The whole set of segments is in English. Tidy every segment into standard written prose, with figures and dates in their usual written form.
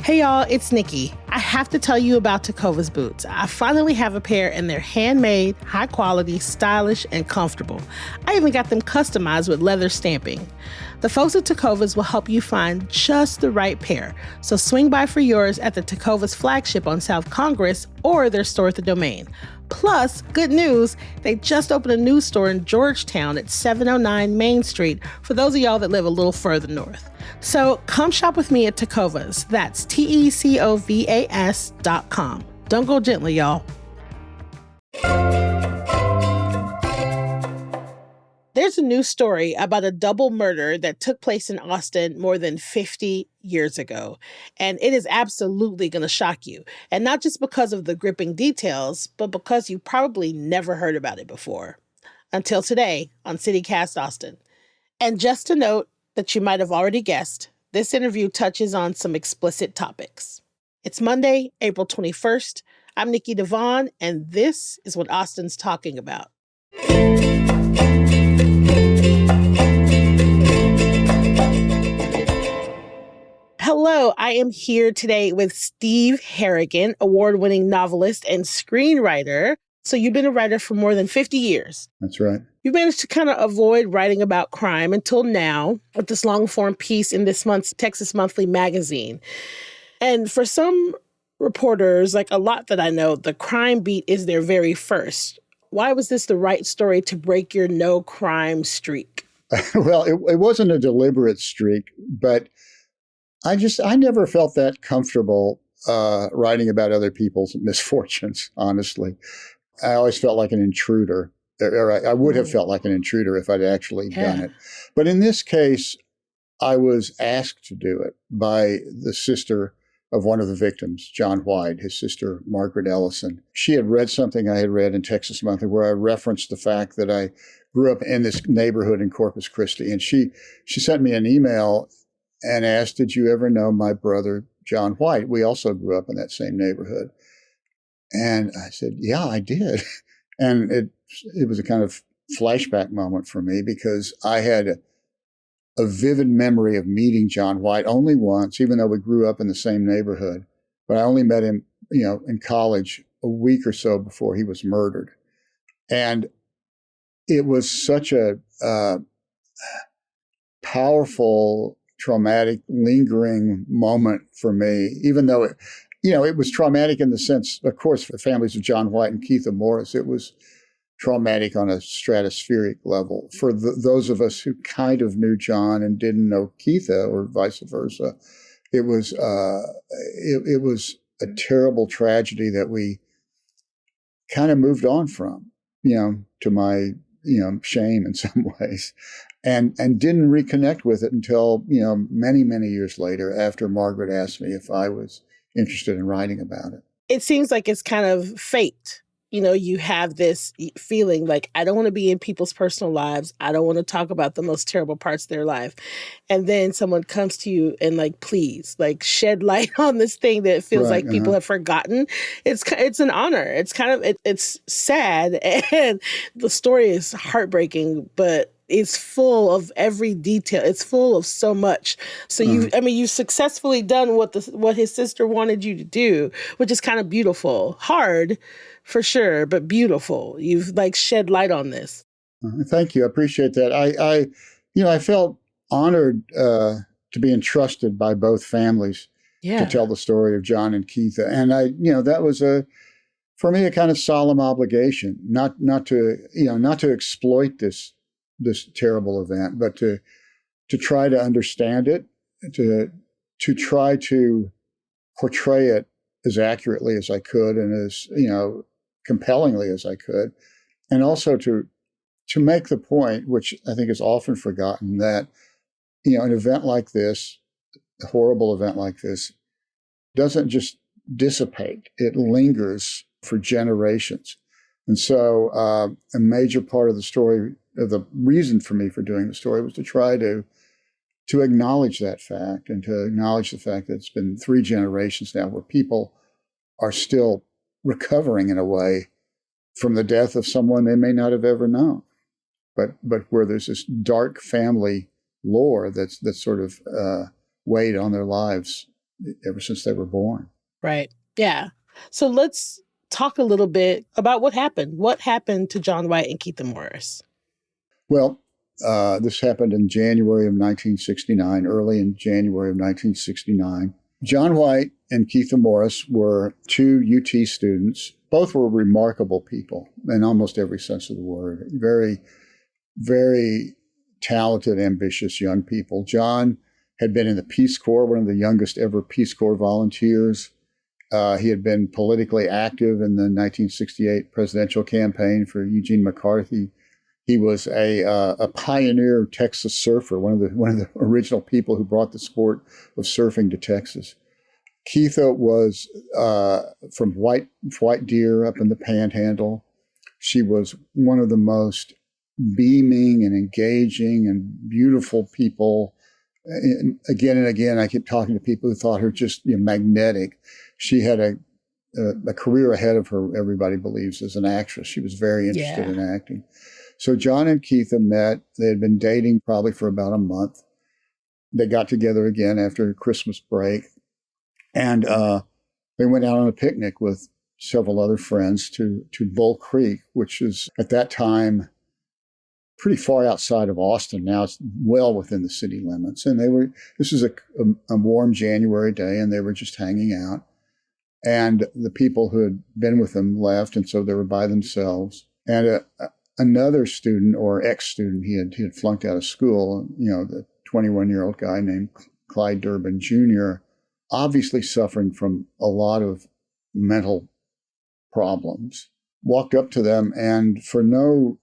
Hey y'all, it's Nikki. I have to tell you about Tecovas boots. I finally have a pair and they're handmade, high quality, stylish, and comfortable. I even got them customized with leather stamping. The folks at Tecovas will help you find just the right pair. So swing by for yours at the Tecovas flagship on South Congress or their store at the Domain. Plus, good news, they just opened a new store in Georgetown at 709 Main Street for those of y'all that live a little further north. So come shop with me at Tecovas. That's TECOVAS.com. Don't go gently, y'all. There's a new story about a double murder that took place in Austin more than 50 years ago. And it is absolutely going to shock you. And not just because of the gripping details, but because you probably never heard about it before. Until today on CityCast Austin. And just to note that you might have already guessed, this interview touches on some explicit topics. It's Monday, April 21st. I'm Nikki Devon, and this is what Austin's talking about. Hello, I am here today with Steve Harrigan, award-winning novelist and screenwriter. So you've been a writer for more than 50 years. That's right. You managed to kind of avoid writing about crime until now with this long-form piece in this month's Texas Monthly magazine. And for some reporters, like a lot that I know, the crime beat is their very first. Why was this the right story to break your no crime streak? Well, it wasn't a deliberate streak, but I never felt that comfortable writing about other people's misfortunes, honestly. I always felt like an intruder, or I would have felt like an intruder if I'd actually done it. But in this case, I was asked to do it by the sister of one of the victims, John White, his sister, Margaret Ellison. She had read something I had read in Texas Monthly where I referenced the fact that I grew up in this neighborhood in Corpus Christi. And she sent me an email and asked, did you ever know my brother, John White? We also grew up in that same neighborhood. And I said, yeah, I did. And it was a kind of flashback moment for me because I had a vivid memory of meeting John White only once, even though we grew up in the same neighborhood. But I only met him, in college a week or so before he was murdered. And it was such a powerful, traumatic, lingering moment for me, even though it was traumatic in the sense, of course, for the families of John White and Keitha Morris, it was traumatic on a stratospheric level. For those of us who kind of knew John and didn't know Keitha, or vice versa, it was a terrible tragedy that we kind of moved on from, to my shame in some ways, and didn't reconnect with it until many, many years later, after Margaret asked me if I was interested in writing about it. It seems like it's kind of fate. You have this feeling like, I don't want to be in people's personal lives. I don't want to talk about the most terrible parts of their life. And then someone comes to you and please, shed light on this thing that feels like people have forgotten. It's an honor. It's kind of, it's sad. And the story is heartbreaking, but it's full of every detail. It's full of so much. So you've successfully done what his sister wanted you to do, which is kind of beautiful. Hard, for sure, but beautiful. You've shed light on this. Thank you. I appreciate that. I felt honored to be entrusted by both families to tell the story of John and Keitha. And that was for me, a kind of solemn obligation, not to exploit this terrible event, but to try to understand it, to try to portray it as accurately as I could and as compellingly as I could, and also to make the point, which I think is often forgotten, that an event like this, a horrible event like this, doesn't just dissipate; it lingers for generations. And so, a major part of the story, the reason for me for doing the story, was to try to acknowledge that fact and to acknowledge the fact that it's been 3 generations now where people are still recovering in a way from the death of someone they may not have ever known, but where there's this dark family lore that's sort of weighed on their lives ever since they were born. Right. Yeah. So let's talk a little bit about what happened. What happened to John White and Keitha Morris? Well, this happened in January of 1969, early in January of 1969. John White and Keitha Morris were two UT students. Both were remarkable people in almost every sense of the word. Very, very talented, ambitious young people. John had been in the Peace Corps, one of the youngest ever Peace Corps volunteers. He had been politically active in the 1968 presidential campaign for Eugene McCarthy. He was a pioneer Texas surfer, one of the original people who brought the sport of surfing to Texas. Keitha was from White Deer up in the Panhandle. She was one of the most beaming and engaging and beautiful people. And again, I keep talking to people who thought her just magnetic. She had a career ahead of her, everybody believes, as an actress. She was very interested in acting. So John and Keitha met. They had been dating probably for about a month. They got together again after Christmas break. And they went out on a picnic with several other friends to Bull Creek, which is at that time pretty far outside of Austin. Now it's well within the city limits. And this was a warm January day, and they were just hanging out. And the people who had been with them left, and so they were by themselves. And another student or ex-student, he had flunked out of school, the 21-year-old guy named Clyde Durbin Jr., obviously suffering from a lot of mental problems, walked up to them and for no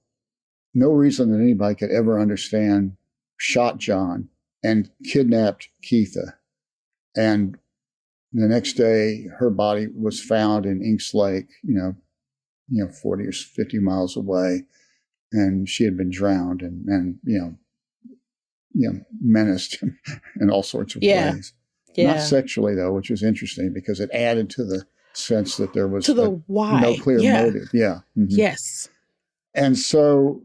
reason that anybody could ever understand, shot John and kidnapped Keitha. And the next day, her body was found in Inks Lake, 40 or 50 miles away. And she had been drowned and menaced in all sorts of ways. Yeah. Not sexually, though, which was interesting because it added to the sense that there was no clear motive. Yeah. Mm-hmm. Yes. And so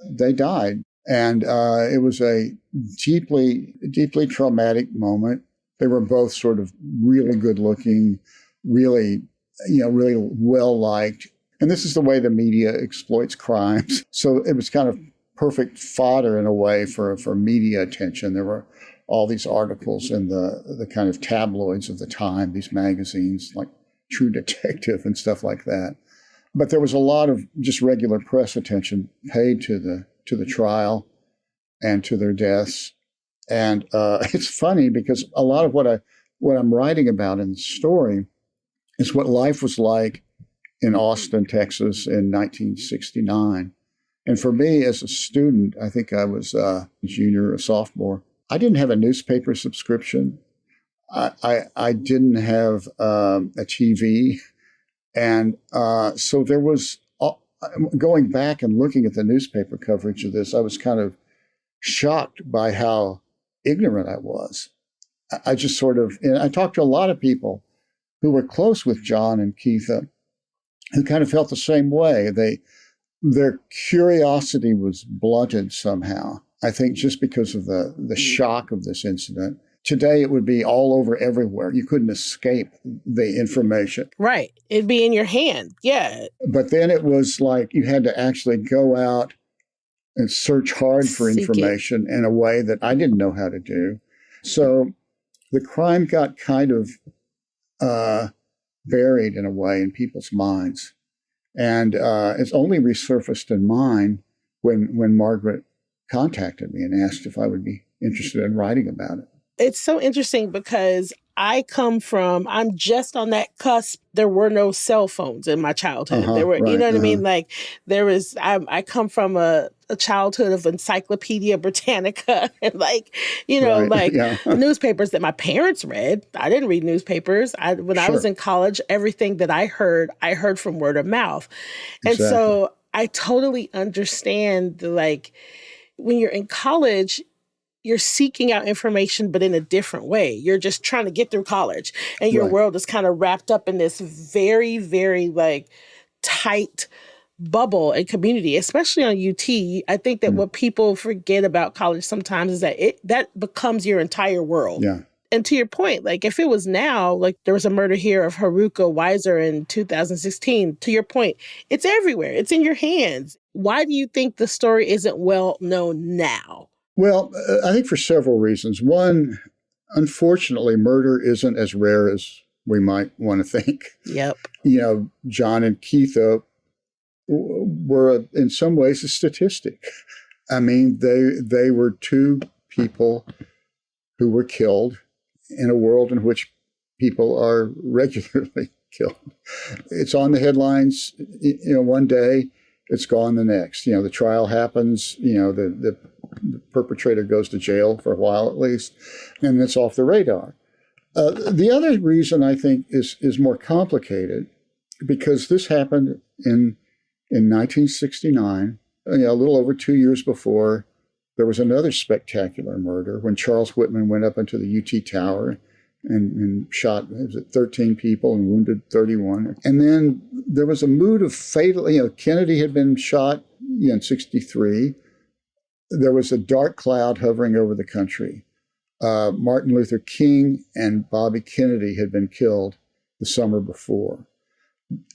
they died. And it was a deeply, deeply traumatic moment. They were both sort of really good looking, really well liked. And this is the way the media exploits crimes. So it was kind of perfect fodder in a way for media attention. There were all these articles in the kind of tabloids of the time, these magazines like True Detective and stuff like that. But there was a lot of just regular press attention paid to the trial and to their deaths. And it's funny because a lot of what I'm writing about in the story is what life was like in Austin, Texas in 1969. And for me as a student, I think I was a junior or sophomore, I didn't have a newspaper subscription. I didn't have a TV. And so there was, going back and looking at the newspaper coverage of this, I was kind of shocked by how ignorant I was. I just and I talked to a lot of people who were close with John and Keitha who kind of felt the same way. Their curiosity was blunted somehow, I think just because of the shock of this incident. Today, it would be all over everywhere. You couldn't escape the information. Right. It'd be in your hand. Yeah. But then it was like you had to actually go out and search hard for information in a way that I didn't know how to do. So the crime got kind of buried in a way in people's minds. And it's only resurfaced in mine when Margaret contacted me and asked if I would be interested in writing about it. It's so interesting because I'm just on that cusp. There were no cell phones in my childhood. There were, you know what I mean? Like I come from a childhood of Encyclopedia Britannica and newspapers that my parents read. I didn't read newspapers. When I was in college, everything that I heard from word of mouth. And so I totally understand when you're in college, you're seeking out information, but in a different way. You're just trying to get through college. And your world is kind of wrapped up in this very, very tight bubble and community, especially on UT. I think that what people forget about college sometimes is that that becomes your entire world. Yeah. And to your point, like if it was now, like there was a murder here of Haruka Weiser in 2016, to your point, it's everywhere. It's in your hands. Why do you think the story isn't well known now? Well, I think for several reasons. One, unfortunately, murder isn't as rare as we might want to think. Yep. John and Keitha were in some ways a statistic. I mean, they were two people who were killed in a world in which people are regularly killed. It's on the headlines, one day, it's gone the next. The trial happens, the perpetrator goes to jail for a while at least, and it's off the radar. The other reason I think is more complicated, because this happened in 1969, a little over 2 years before. There was another spectacular murder when Charles Whitman went up into the UT Tower and shot 13 people and wounded 31. And then there was a mood of fatal, Kennedy had been shot in 63. There was a dark cloud hovering over the country. Martin Luther King and Bobby Kennedy had been killed the summer before.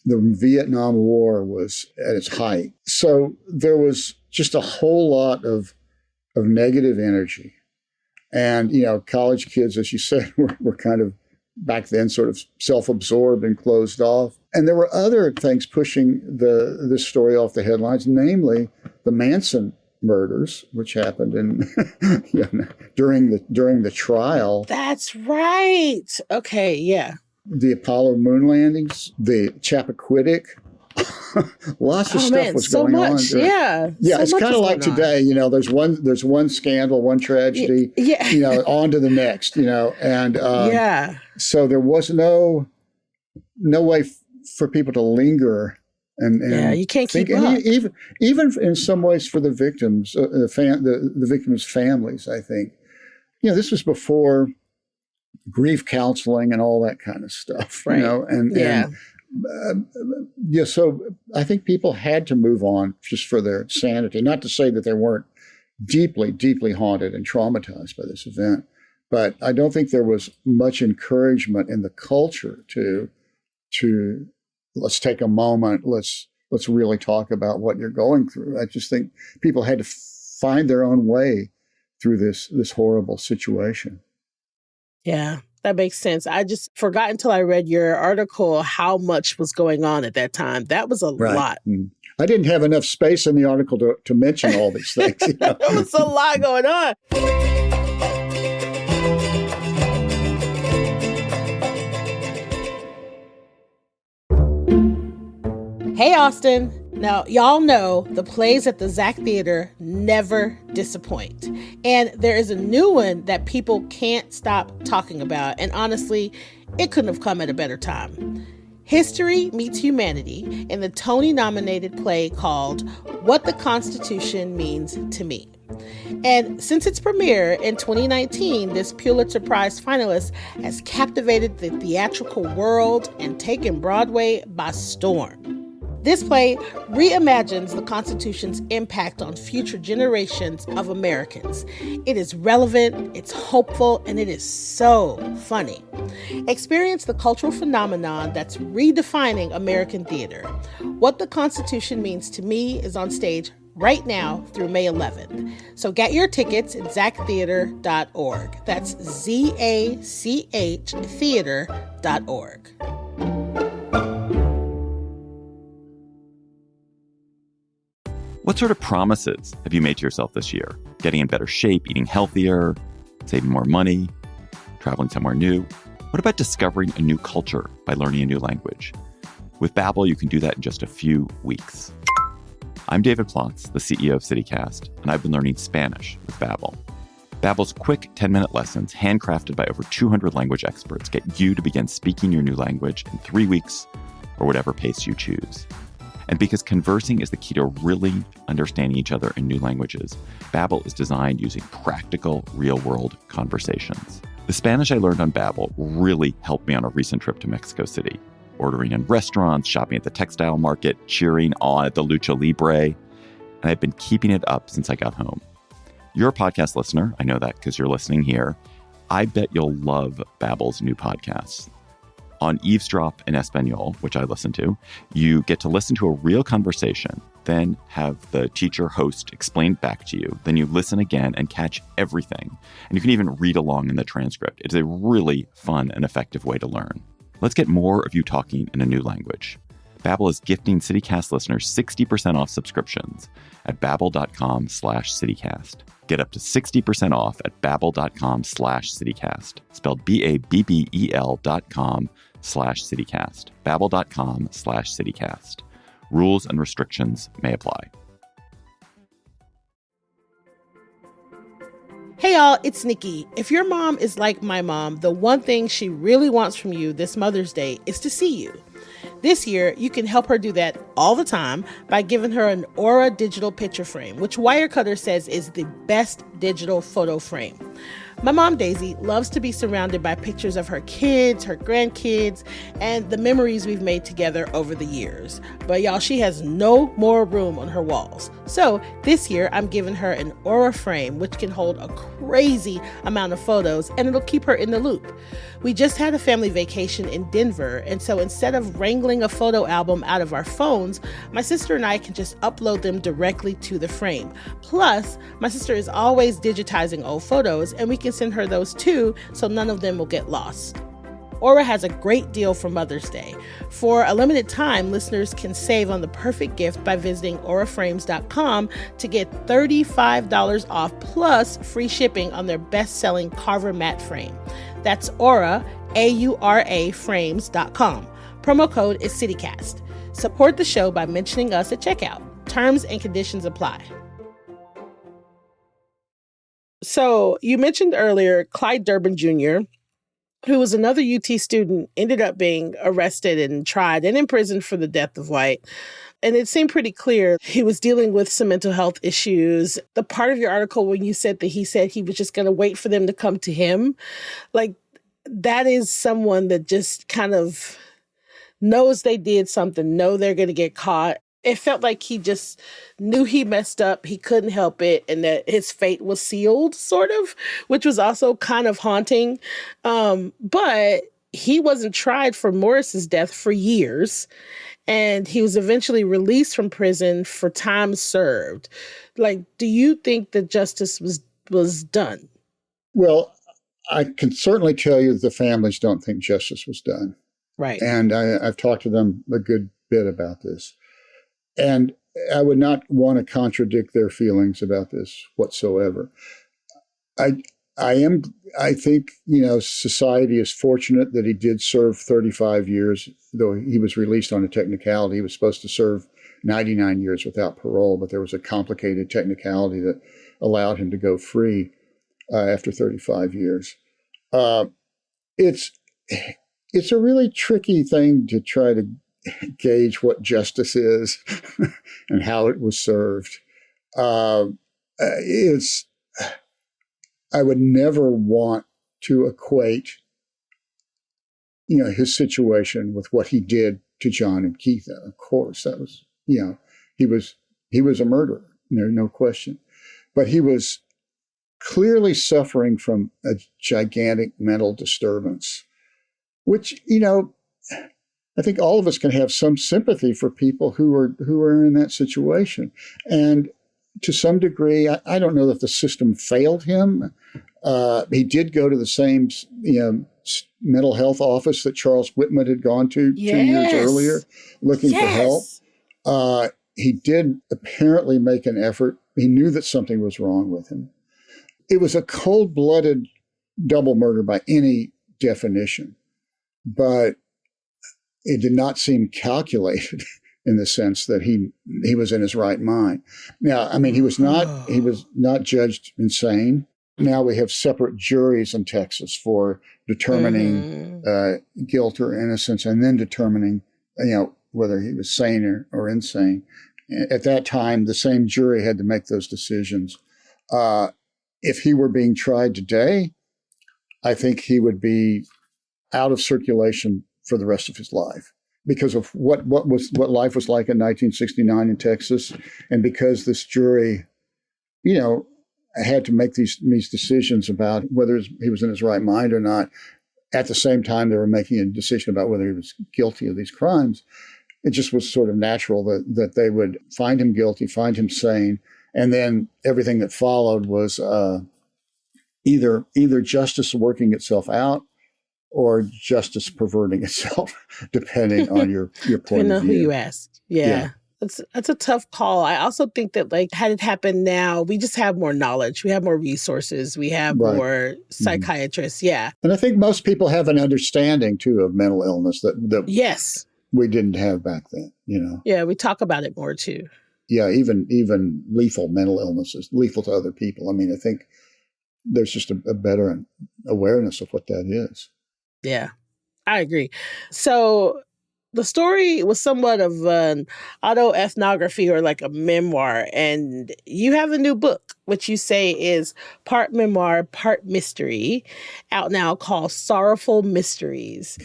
The Vietnam War was at its height. So there was just a whole lot of negative energy. And, college kids, as you said, were kind of back then sort of self-absorbed and closed off. And there were other things pushing this story off the headlines, namely the Manson murders, which happened during the trial. That's right. Okay, yeah. The Apollo moon landings, the Chappaquiddick. Lots of stuff was going on. Yeah, it's kind of like today. There's one scandal, one tragedy. Yeah. On to the next. And so there was no way for people to linger. And you can't keep up. Even in some ways for the victims, the victims' families. I think, this was before grief counseling and all that kind of stuff. Right. So I think people had to move on just for their sanity. Not to say that they weren't deeply, deeply haunted and traumatized by this event, but I don't think there was much encouragement in the culture to let's take a moment, let's really talk about what you're going through. I just think people had to find their own way through this horrible situation. Yeah. That makes sense. I just forgot until I read your article how much was going on at that time. That was a lot. I didn't have enough space in the article to mention all these things. There was a lot going on. Hey, Austin. Now, y'all know the plays at the Zach Theater never disappoint. And there is a new one that people can't stop talking about. And honestly, it couldn't have come at a better time. History Meets Humanity in the Tony-nominated play called What the Constitution Means to Me. And since its premiere in 2019, this Pulitzer Prize finalist has captivated the theatrical world and taken Broadway by storm. This play reimagines the Constitution's impact on future generations of Americans. It is relevant, it's hopeful, and it is so funny. Experience the cultural phenomenon that's redefining American theater. What the Constitution Means to Me is on stage right now through May 11th. So get your tickets at zachtheater.org. That's ZACH theater.org. What sort of promises have you made to yourself this year? Getting in better shape, eating healthier, saving more money, traveling somewhere new? What about discovering a new culture by learning a new language? With Babbel, you can do that in just a few weeks. I'm David Plotz, the CEO of CityCast, and I've been learning Spanish with Babbel. Babbel's quick 10-minute lessons, handcrafted by over 200 language experts, get you to begin speaking your new language in 3 weeks or whatever pace you choose. And because conversing is the key to really understanding each other in new languages, Babbel is designed using practical, real-world conversations. The Spanish I learned on Babbel really helped me on a recent trip to Mexico City, ordering in restaurants, shopping at the textile market, cheering on at the Lucha Libre, and I've been keeping it up since I got home. You're a podcast listener, I know that because you're listening here, I bet you'll love Babbel's new podcasts. On Eavesdrop in Espanol, which I listen to, you get to listen to a real conversation, then have the teacher host explain back to you. Then you listen again and catch everything. And you can even read along in the transcript. It's a really fun and effective way to learn. Let's get more of you talking in a new language. Babbel is gifting CityCast listeners 60% off subscriptions at babbel.com/CityCast. Get up to 60% off at babbel.com/CityCast. Spelled BABBEL.com/CityCast. Babbel.com/CityCast. Rules and restrictions may apply. Hey y'all, it's Nikki. If your mom is like my mom, the one thing she really wants from you this Mother's Day is to see you. This year, you can help her do that all the time by giving her an Aura digital picture frame, which Wirecutter says is the best digital photo frame. My mom, Daisy, loves to be surrounded by pictures of her kids, her grandkids, and the memories we've made together over the years. But y'all, she has no more room on her walls. So this year, I'm giving her an Aura frame, which can hold a crazy amount of photos, and it'll keep her in the loop. We just had a family vacation in Denver, and so instead of wrangling a photo album out of our phones, my sister and I can just upload them directly to the frame. Plus, my sister is always digitizing old photos, and we can send her those too, so none of them will get lost. Aura has a great deal for Mother's Day. For a limited time, listeners can save on the perfect gift by visiting auraframes.com to get $35 off plus free shipping on their best-selling Carver matte frame. That's Aura, AURA frames.com. Promo code is CityCast. Support the show by mentioning us at checkout. Terms and conditions apply. So you mentioned earlier Clyde Durbin Jr., who was another UT student, ended up being arrested and tried and imprisoned for the death of White. And it seemed pretty clear he was dealing with some mental health issues. The part of your article when you said that he said he was just going to wait for them to come to him, like that is someone that just kind of knows they did something, know they're going to get caught. It felt like he just knew he messed up, he couldn't help it, and that his fate was sealed, sort of, which was also kind of haunting. But he wasn't tried for Morris's death for years, and he was eventually released from prison for time served. Like, do you think that justice was done? Well, I can certainly tell you that the families don't think justice was done. Right. And I've talked to them a good bit about this. And I would not want to contradict their feelings about this whatsoever. I think, society is fortunate that he did serve 35 years, though he was released on a technicality. He was supposed to serve 99 years without parole, but there was a complicated technicality that allowed him to go free after 35 years. It's a really tricky thing to try to gauge what justice is and how it was served. I would never want to equate, his situation with what he did to John and Keitha. Of course, that was, he was a murderer, no question. But he was clearly suffering from a gigantic mental disturbance, which, I think all of us can have some sympathy for people who are in that situation. And to some degree, I don't know that the system failed him. He did go to the same mental health office that Charles Whitman had gone to 2 years earlier looking for help. He did apparently make an effort. He knew that something was wrong with him. It was a cold-blooded double murder by any definition, but it did not seem calculated in the sense that he was in his right mind. Now, I mean, he was not judged insane. Now we have separate juries in Texas for determining guilt or innocence, and then determining, whether he was sane or insane. At that time, the same jury had to make those decisions. If he were being tried today, I think he would be out of circulation for the rest of his life because of what life was like in 1969 in Texas, and because this jury, had to make these decisions about whether he was in his right mind or not. At the same time, they were making a decision about whether he was guilty of these crimes. It just was sort of natural that they would find him guilty, find him sane, and then everything that followed was either justice working itself out or justice perverting itself, depending on your point of view. Depending on who you asked. Yeah. That's a tough call. I also think that, like, had it happened now, we just have more knowledge. We have more resources. We have more psychiatrists. Yeah. And I think most people have an understanding, too, of mental illness that yes, we didn't have back then, you know. Yeah, we talk about it more, too. Yeah, even lethal mental illnesses, lethal to other people. I mean, I think there's just a better awareness of what that is. Yeah, I agree. So the story was somewhat of an autoethnography or like a memoir, and you have a new book, which you say is part memoir, part mystery, out now, called Sorrowful Mysteries,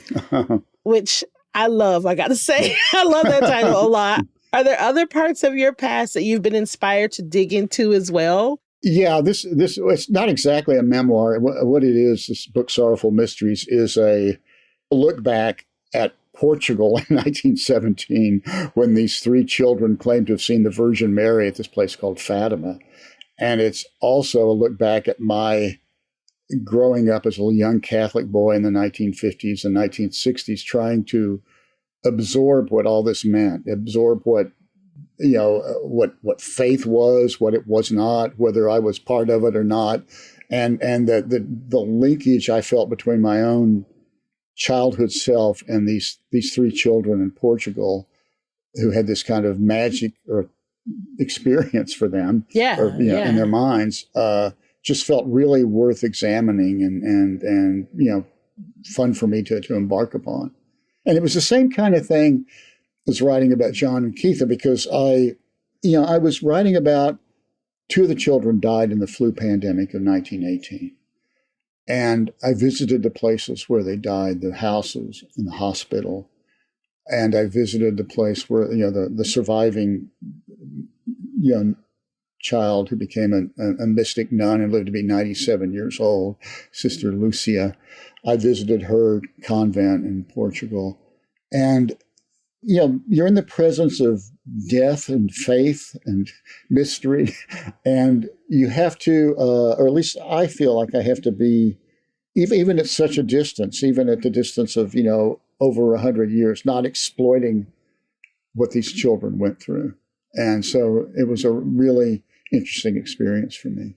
which I love, I gotta say. I love that title a lot. Are there other parts of your past that you've been inspired to dig into as well? Yeah, this it's not exactly a memoir. What it is, this book, Sorrowful Mysteries, is a look back at Portugal in 1917, when these three children claimed to have seen the Virgin Mary at this place called Fatima. And it's also a look back at my growing up as a young Catholic boy in the 1950s and 1960s, trying to absorb what all this meant, absorb what faith was, what it was not, whether I was part of it or not, and the linkage I felt between my own childhood self and these three children in Portugal who had this kind of magic or experience for them, in their minds, just felt really worth examining and fun for me to embark upon. And it was the same kind of thing as writing about John and Keitha, because I was writing about two of the children died in the flu pandemic of 1918. And I visited the places where they died, the houses and the hospital. And I visited the place where, the surviving young child who became a mystic nun and lived to be 97 years old, Sister Lucia. I visited her convent in Portugal. And, you're in the presence of death and faith and mystery. And you have to, or at least I feel like I have to be, even at such a distance, even at the distance of, over 100 years, not exploiting what these children went through. And so it was a really interesting experience for me.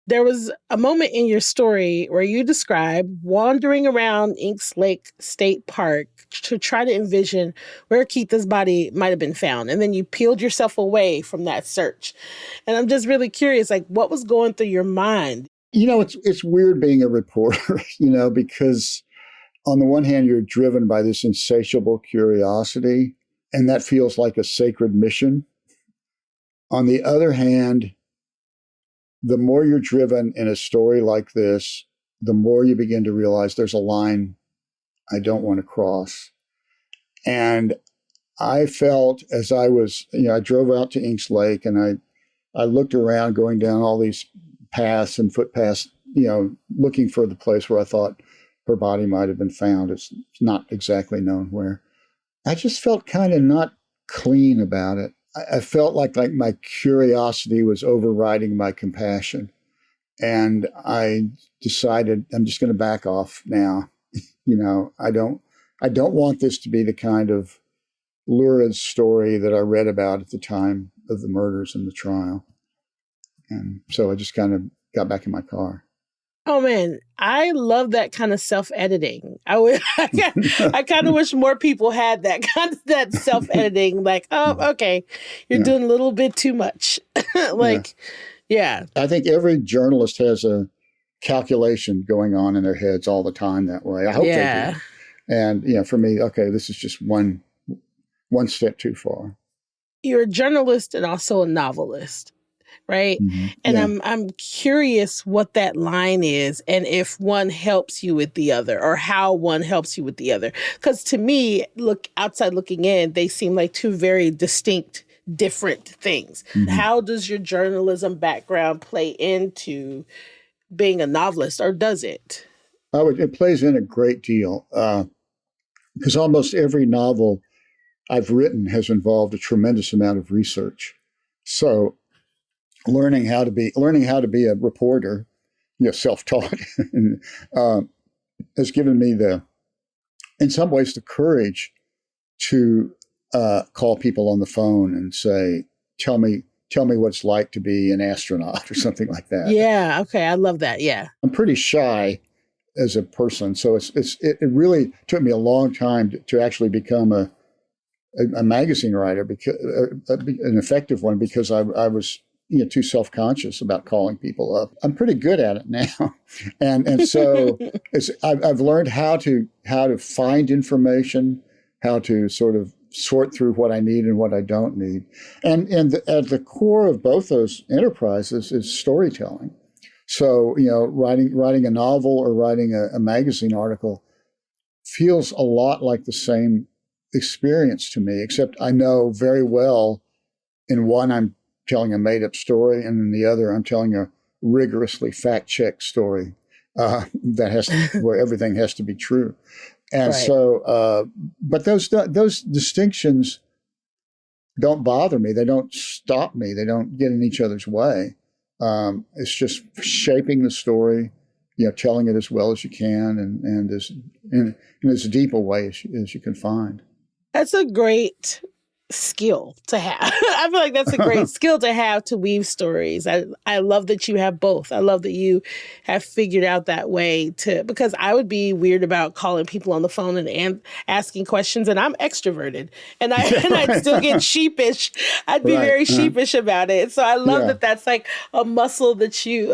There was a moment in your story where you describe wandering around Inks Lake State Park to try to envision where Keitha's body might have been found. And then you peeled yourself away from that search. And I'm just really curious, like, what was going through your mind? It's weird being a reporter, because on the one hand, you're driven by this insatiable curiosity, and that feels like a sacred mission. On the other hand, the more you're driven in a story like this, the more you begin to realize there's a line I don't want to cross. And I felt as I was, I drove out to Inks Lake and I looked around going down all these paths and footpaths, looking for the place where I thought her body might have been found. It's not exactly known where. I just felt kind of not clean about it. I felt like my curiosity was overriding my compassion. And I decided I'm just going to back off now. I don't want this to be the kind of lurid story that I read about at the time of the murders and the trial. And so I just kind of got back in my car. Oh man, I love that kind of self-editing. I kind of wish more people had that self-editing. Like, oh, okay, you're doing a little bit too much. Yeah. I think every journalist has a calculation going on in their heads all the time that way. I hope they do. And for me, okay, this is just one step too far. You're a journalist and also a novelist. Right. Mm-hmm. And I'm curious what that line is and if one helps you with the other or how one helps you with the other. Because to me, outside looking in, they seem like two very distinct different things. How does your journalism background play into being a novelist, or does it? It plays in a great deal because almost every novel I've written has involved a tremendous amount of research. So learning how to be a reporter, self-taught, has given me in some ways, the courage to call people on the phone and say, tell me what it's like to be an astronaut or something like that. Yeah. Okay. I love that. Yeah. I'm pretty shy as a person. So it really took me a long time to actually become a magazine writer, because an effective one, because I was too self-conscious about calling people up. I'm pretty good at it now, and so I've learned how to find information, how to sort of sort through what I need and what I don't need, and at the core of both those enterprises is storytelling. So writing a novel or writing a magazine article feels a lot like the same experience to me, except I know very well in one I'm telling a made-up story, and in the other I'm telling a rigorously fact-checked story where everything has to be true. And right. So, but those distinctions don't bother me. They don't stop me. They don't get in each other's way. It's just shaping the story, telling it as well as you can, and in as deep a way as you can find. That's a great skill to have. I feel like that's a great skill to have, to weave stories. I love that you have both. I love that you have figured out that way because I would be weird about calling people on the phone and asking questions, and I'm extroverted, and I'd still get sheepish. I'd be very sheepish about it. So I love that that's like a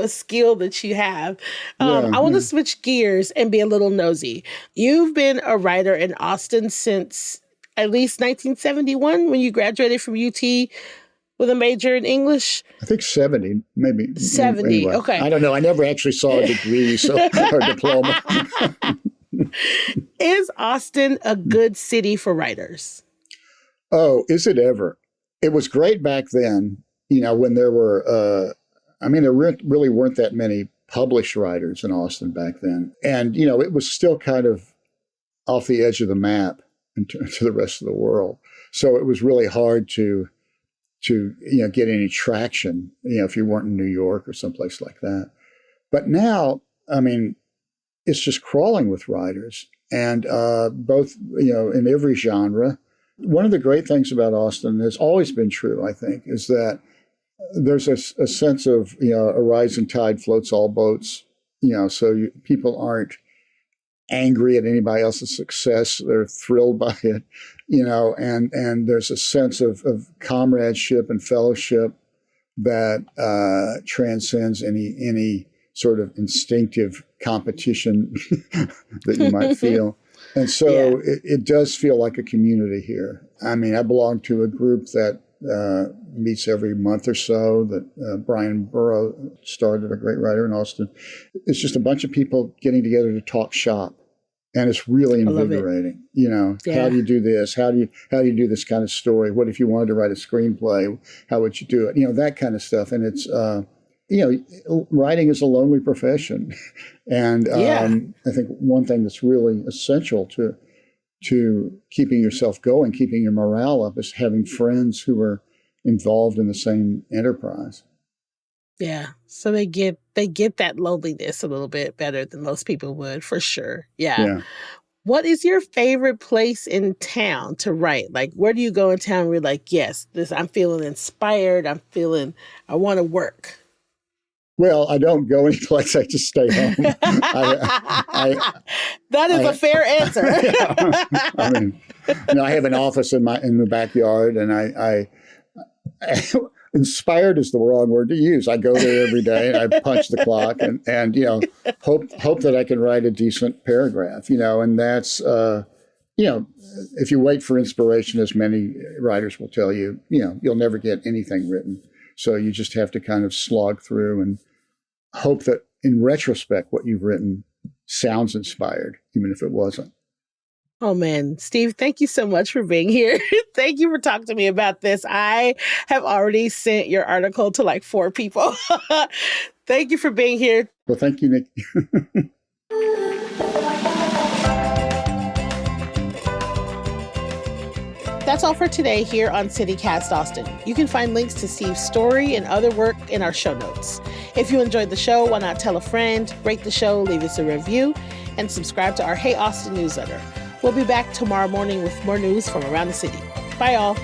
skill that you have. I want to switch gears and be a little nosy. You've been a writer in Austin since at least 1971, when you graduated from UT with a major in English? I think 70, maybe. 70, anyway. Okay. I don't know. I never actually saw a degree or diploma. Is Austin a good city for writers? Oh, is it ever? It was great back then, when there were, there really weren't that many published writers in Austin back then. And, it was still kind of off the edge of the map to the rest of the world. So it was really hard to get any traction, if you weren't in New York or someplace like that. But now, it's just crawling with writers, and both, in every genre. One of the great things about Austin has always been true, I think, is that there's a sense of, a rising tide floats all boats, so people aren't angry at anybody else's success. They're thrilled by it, and there's a sense of comradeship and fellowship that transcends any sort of instinctive competition that you might feel. And so it does feel like a community here. I belong to a group that meets every month or so, that Brian Burrow started, a great writer in Austin. It's just a bunch of people getting together to talk shop. And it's really invigorating. How do you do this? How do you do this kind of story? What if you wanted to write a screenplay? How would you do it? That kind of stuff. And it's, writing is a lonely profession. And I think one thing that's really essential to keeping yourself going, keeping your morale up, is having friends who are involved in the same enterprise. Yeah. So they get that loneliness a little bit better than most people would, for sure. Yeah. What is your favorite place in town to write? Like, where do you go in town where you're like, yes, I'm feeling inspired. I want to work? Well, I don't go anyplace. I just stay home. That is a fair answer. I have an office in the backyard, and I inspired is the wrong word to use. I go there every day and I punch the clock and hope that I can write a decent paragraph, and that's, if you wait for inspiration, as many writers will tell you, you'll never get anything written. So you just have to kind of slog through and hope that in retrospect, what you've written sounds inspired, even if it wasn't. Oh man, Steve, thank you so much for being here. Thank you for talking to me about this. I have already sent your article to like 4 people. Thank you for being here. Well, thank you, Nick. That's all for today here on CityCast Austin. You can find links to Steve's story and other work in our show notes. If you enjoyed the show, why not tell a friend, rate the show, leave us a review, and subscribe to our Hey Austin newsletter. We'll be back tomorrow morning with more news from around the city. Bye, all.